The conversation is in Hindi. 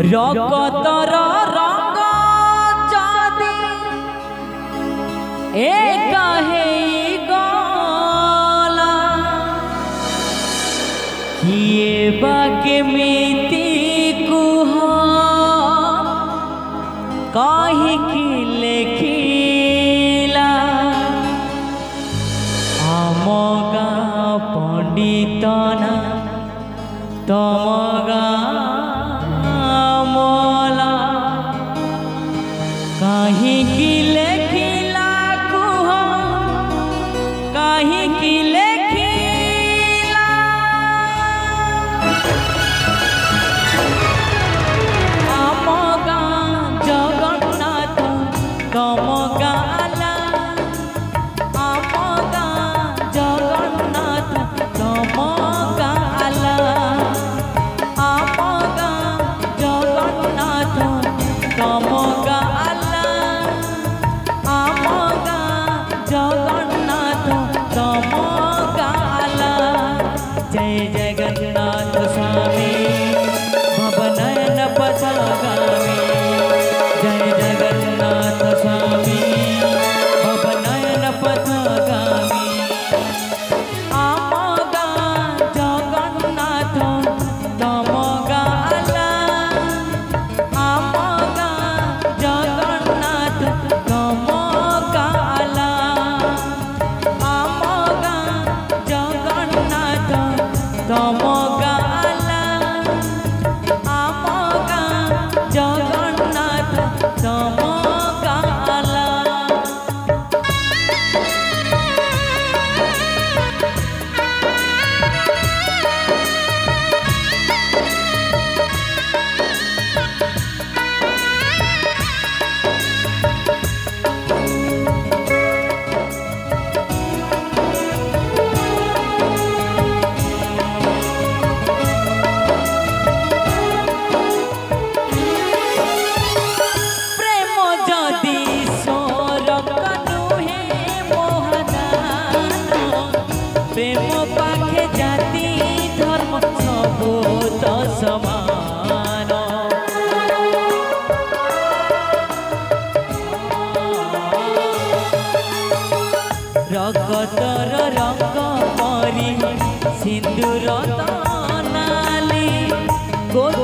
रगतर रंग जादी काहे गला किए बाके मीति कुह कही कि लेखिला आम गाँ पंडित ना तम गाला कहीं की लेखिला कुह कहीं की लेखिला आम गाँ जगन्नाथ तम गाला आम गाँ जगन्नाथ तम गाला आम गाँ जगन्नाथ तम गाला आम गाँ जगन्नाथ तम गाला जय जगन्नाथ स्वामी भवनयन पथगामी जय जगन्नाथ स्वामी भवनयन पथगामी आम गाँ जगन्नाथ तम गाला आम गाँ जगन्नाथ तम गाला आम गाँ जगन्नाथ तम गाला आम गाँ जगन्नाथ तम गाला। प्रेम जदि सोरक नुहे मोहदान प्रेम पाखे जाति धर्म सबु तो समान रगतर रंग परी सिंदूर नाली गोद